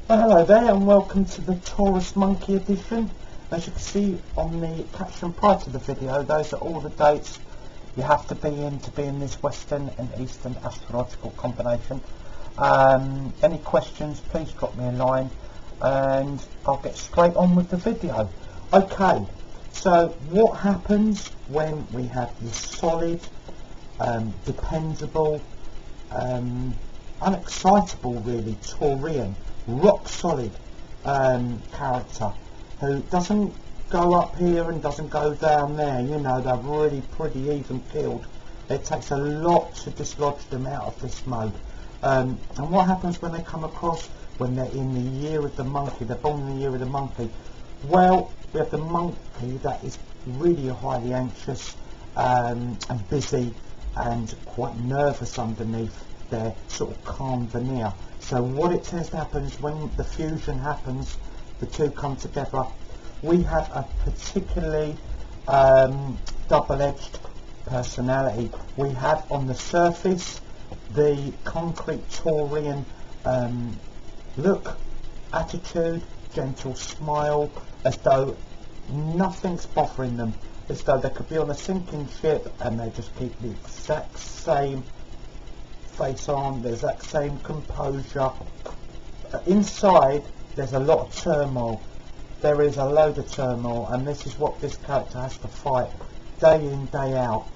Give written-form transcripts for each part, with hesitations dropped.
Well, hello there and welcome to the Taurus Monkey edition. As you can see on the caption prior to the video, those are all the dates you have to be in this Western and Eastern astrological combination. Any questions, please drop me a line and I'll get straight on with the video. Okay, so what happens when we have this solid, dependable, unexcitable really Taurian, rock solid character who doesn't go up here and doesn't go down there? You know, they're really pretty even keeled. It takes a lot to dislodge them out of this mode. And what happens when they come across, when they're in the year of the monkey, they're born in the year of the monkey? Well, we have the monkey that is really highly anxious and busy and quite nervous underneath their sort of calm veneer. So what it tends to happen is when the fusion happens, the two come together, we have a particularly double-edged personality. We have on the surface the concrete Taurian look, attitude, gentle smile, as though nothing's bothering them, as though they could be on a sinking ship and they just keep the exact same face on, the exact same composure. Inside there's a lot of turmoil. There is a load of turmoil, and this is what this character has to fight day in, day out.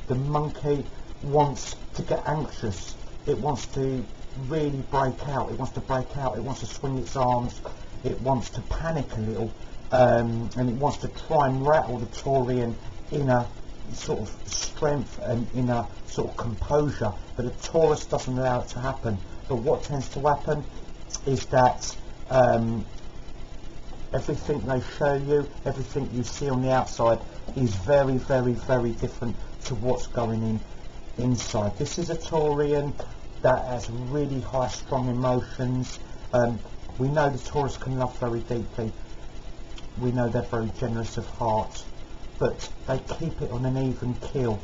The monkey wants to get anxious. It wants to really break out. It wants to break out. It wants to swing its arms. It wants to panic a little, and it wants to try and rattle the Taurian inner sort of strength and inner sort of composure, but the Taurus doesn't allow it to happen. But what tends to happen is that everything they show you, everything you see on the outside is very, very, very different to what's going in inside. This is a Taurian that has really high strong emotions. We know the Taurus can love very deeply. We know they're very generous of heart, but they keep it on an even keel.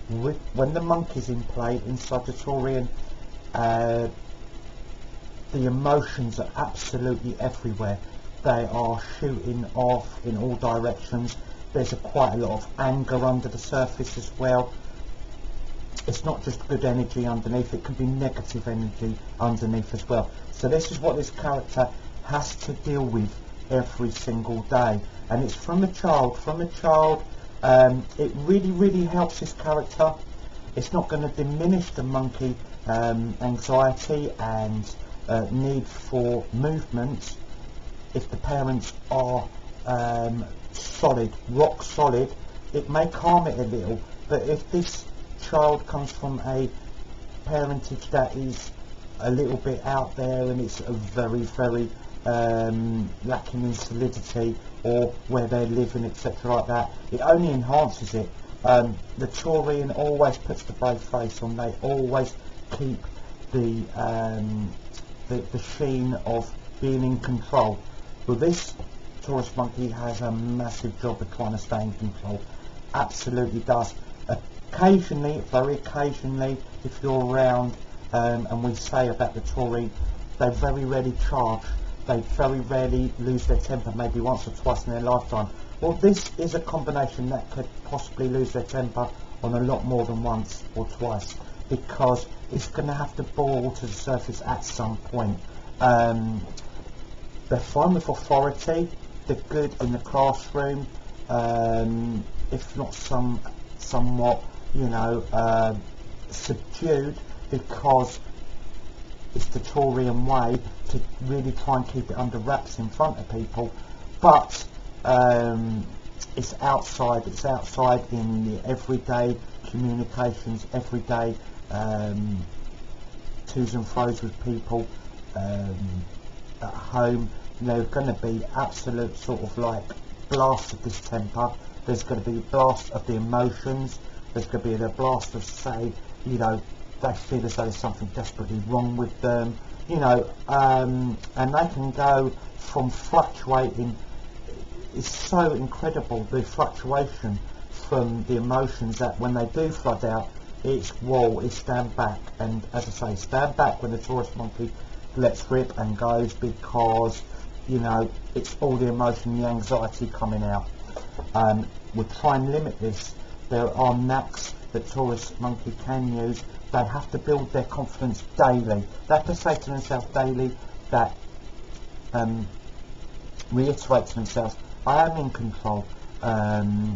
When the monkey's in play inside the Taurian, the emotions are absolutely everywhere. They are shooting off in all directions. There's quite a lot of anger under the surface as well. It's not just good energy underneath, it can be negative energy underneath as well. So this is what this character has to deal with every single day, and it's from a child. It really, really helps this character. It's not going to diminish the monkey anxiety and need for movement if the parents are solid, rock solid. It may calm it a little, but if this child comes from a parentage that is a little bit out there and it's a very, very lacking in solidity, or where they're living, etc. like that, it only enhances it. The Taurian always puts the brave face on. They always keep the sheen of being in control. Well, this Taurus monkey has a massive job of trying to stay in control. Absolutely does. Occasionally, very occasionally, if you're around, and we say about the Taurine, they very rarely charge. They very rarely lose their temper, maybe once or twice in their lifetime. Well, this is a combination that could possibly lose their temper on a lot more than once or twice, because it's going to have to boil to the surface at some point. They're fine with authority. They're good in the classroom, if not somewhat, you know, subdued, because it's the Taurian way to really try and keep it under wraps in front of people. But it's outside in the everyday communications, everyday twos and fro's with people at home. There's going to be absolute sort of like blasts of distemper. There's going to be blasts of the emotions. There's going to be a blast of, say, you know, they feel as though there's something desperately wrong with them, you know, and they can go from fluctuating. It's so incredible, the fluctuation from the emotions, that when they do flood out, it's whoa, it's stand back. And as I say, stand back when the Taurus monkey lets rip and goes because, you know, it's all the emotion, the anxiety coming out. We'll try and limit this. There are knacks that Taurus monkey can use. They have to build their confidence daily. They have to say to themselves daily that, reiterate to themselves, I am in control. I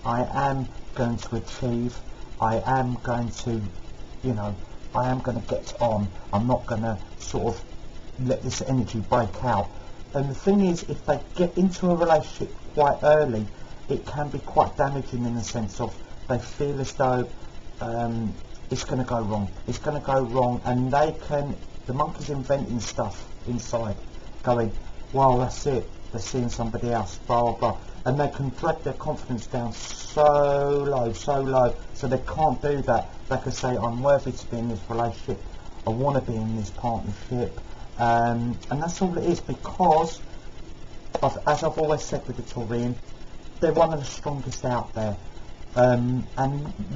am going to achieve. I am going to, you know, I am going to get on. I'm not going to sort of let this energy break out. And the thing is, if they get into a relationship quite early, it can be quite damaging in the sense of they feel as though it's going to go wrong. It's going to go wrong, and the monkey's inventing stuff inside, going, well, that's it. They're seeing somebody else, blah, blah, blah. And they can drag their confidence down so low, so they can't do that. They can say, I'm worthy to be in this relationship. I want to be in this partnership. And that's all it is, because, as I've always said with the Taurian, they're one of the strongest out there. And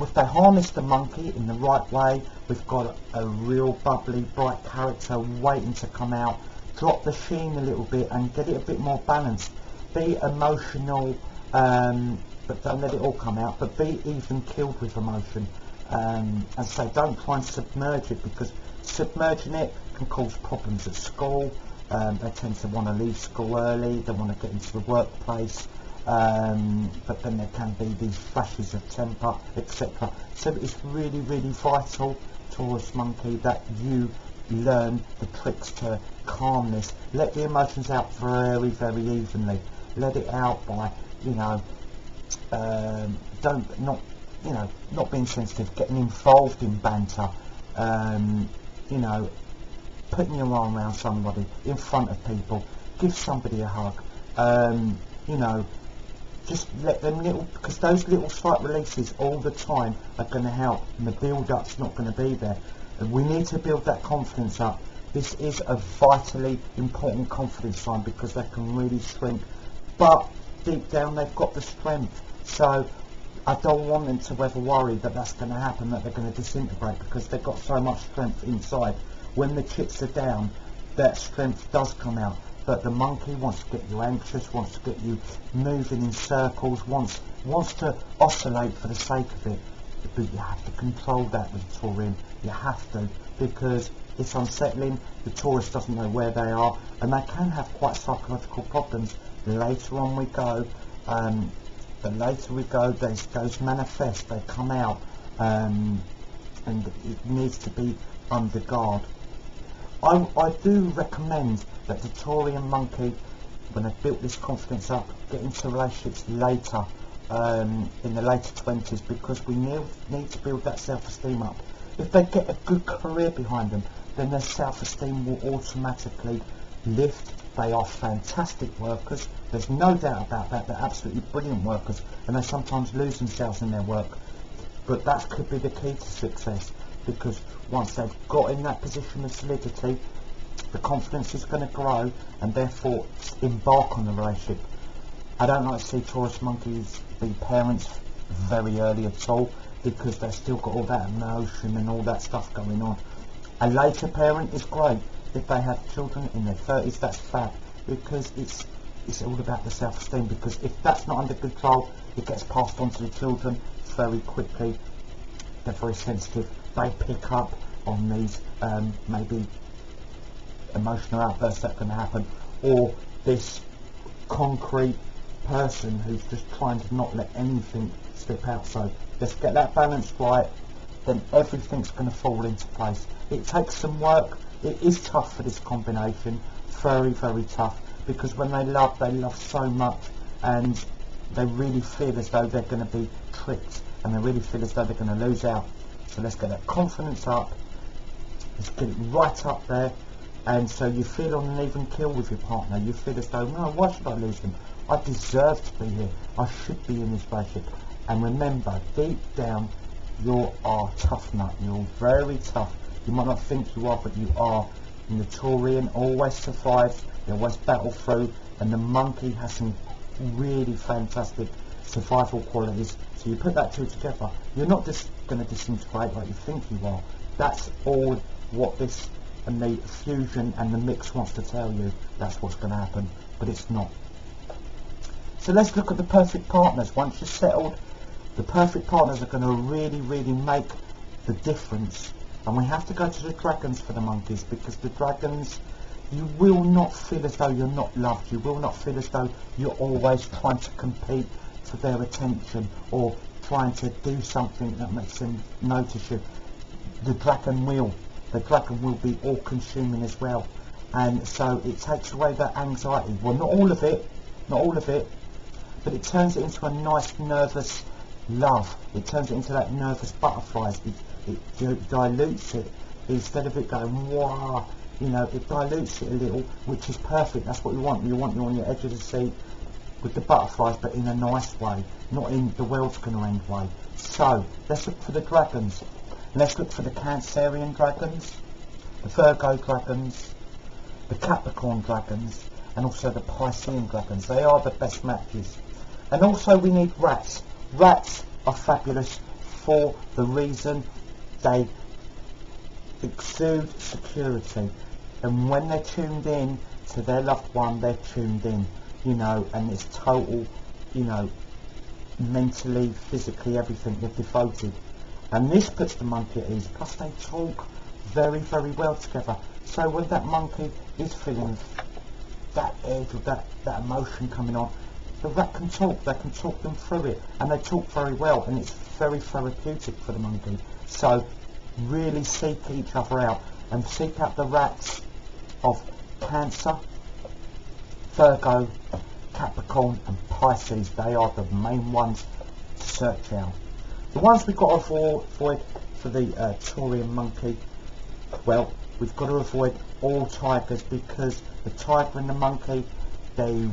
if they harness the monkey in the right way, we've got a real bubbly, bright character waiting to come out. Drop the sheen a little bit and get it a bit more balanced. Be emotional, but don't let it all come out, but be even killed with emotion. And so don't try and submerge it, because submerging it can cause problems at school. They tend to want to leave school early, they want to get into the workplace, but then there can be these flashes of temper, etc. So it's really, really vital, Taurus monkey, that you learn the tricks to calm this. Let the emotions out very, very evenly. Let it out by, you know, not being sensitive, getting involved in banter, you know, putting your arm around somebody in front of people, give somebody a hug, you know, just let them because those little slight releases all the time are going to help, and the build-up's not going to be there. And we need to build that confidence up. This is a vitally important confidence sign, because they can really shrink, but deep down they've got the strength. So I don't want them to ever worry that that's going to happen, that they're going to disintegrate, because they've got so much strength inside. When the chips are down, that strength does come out. But the monkey wants to get you anxious, wants to get you moving in circles, wants to oscillate for the sake of it. But you have to control that with the Taurian. You have to, because it's unsettling. The Taurus doesn't know where they are, and they can have quite psychological problems. Later on we go, those manifest, they come out, and it needs to be under guard. I do recommend that the Taurian monkey, when they've built this confidence up, get into relationships later, in the later 20s, because we need to build that self-esteem up. If they get a good career behind them, then their self-esteem will automatically lift. They are fantastic workers, there's no doubt about that. They're absolutely brilliant workers, and they sometimes lose themselves in their work, but that could be the key to success, because once they've got in that position of solidity, the confidence is going to grow, and therefore embark on the relationship. I don't like to see Taurus monkeys be parents very early at all, because they've still got all that emotion and all that stuff going on. A later parent is great. If they have children in their 30s, that's fab, because it's all about the self-esteem, because if that's not under control, it gets passed on to the children very quickly. They're very sensitive. They pick up on these maybe emotional outbursts that can happen, or this concrete person who's just trying to not let anything slip out. So let's get that balance right, then everything's going to fall into place. It takes some work. It is tough for this combination, very, very tough, because when they love so much, and they really feel as though they're going to be tricked, and they really feel as though they're going to lose out. So let's get that confidence up, let's get it right up there, and so you feel on an even keel with your partner. You feel as though, no, why should I lose them? I deserve to be here. I should be in this relationship. And remember, deep down, you are tough nut. You're very tough. You might not think you are, but you are. And the Taurian always survives. They always battle through. And the monkey has some really fantastic survival qualities. So you put that two together, you're not just going to disintegrate like you think you are. That's all what this and the fusion and the mix wants to tell you that's what's going to happen, but it's not. So let's look at the perfect partners. Once you're settled, the perfect partners are going to really, really make the difference. And we have to go to the dragons for the monkeys, because the dragons, you will not feel as though you're not loved. You will not feel as though you're always trying to compete for their attention or trying to do something that makes them notice you. The dragon will be all-consuming as well, and so it takes away that anxiety. Well, not all of it, but it turns it into a nice nervous love. It turns it into that nervous butterflies. It dilutes it. Instead of it going wow, you know, it dilutes it a little, which is perfect. That's what you want. You want you on your edge of the seat with the butterflies, but in a nice way, not in the world's going to end way. So let's look for the dragons. Let's look for the Cancerian dragons, the Virgo dragons, the Capricorn dragons, and also the Piscean dragons. They are the best matches. And also we need rats. Rats are fabulous for the reason they exude security, and when they're tuned in to their loved one, they're tuned in, you know, and it's total, you know, mentally, physically, everything, they're devoted. And this puts the monkey at ease. Plus they talk very, very well together. So when that monkey is feeling that edge or that emotion coming on, the rat can talk. They can talk them through it, and they talk very well, and it's very therapeutic for the monkey. So really seek each other out, and seek out the rats of Cancer, Virgo, Capricorn and Pisces. They are the main ones to search out. The ones we've got to avoid for the Taurian monkey, well, we've got to avoid all tigers, because the tiger and the monkey, they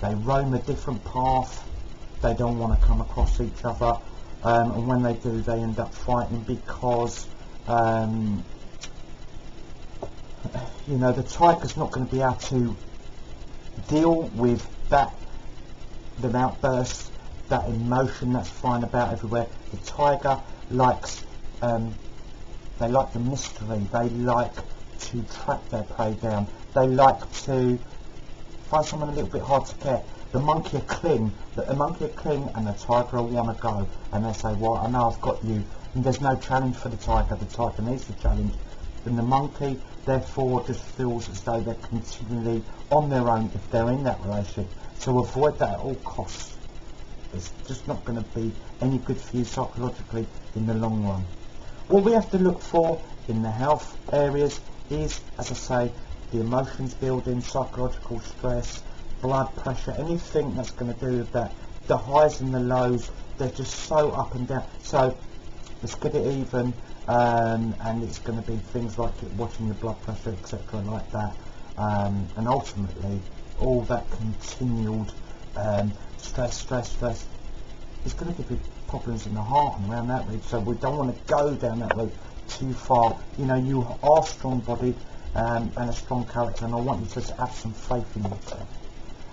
roam a different path. They don't want to come across each other, and when they do, they end up fighting, because you know, the tiger's not going to be able to deal with them outbursts, that emotion that's flying about everywhere. The tiger likes, they like the mystery. They like to track their prey down. They like to find someone a little bit hard to get. The monkey will cling, and the tiger will want to go, and they say, well, I know I've got you, and there's no challenge for the tiger needs the challenge, and the monkey therefore just feels as though they're continually on their own if they're in that relationship. So avoid that at all costs. It's just not going to be any good for you psychologically in the long run. What we have to look for in the health areas is, as I say, the emotions building, psychological stress, blood pressure, anything that's going to do with that. The highs and the lows, they're just so up and down. So let's get it even, and it's going to be things like watching your blood pressure, etc., like that, and ultimately all that continued stress is going to give you problems in the heart and around that route. So we don't want to go down that route too far. You know, you are strong body and a strong character, and I want you to just have some faith in yourself.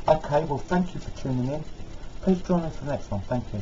Okay, well, thank you for tuning in. Please join me for the next one. Thank you.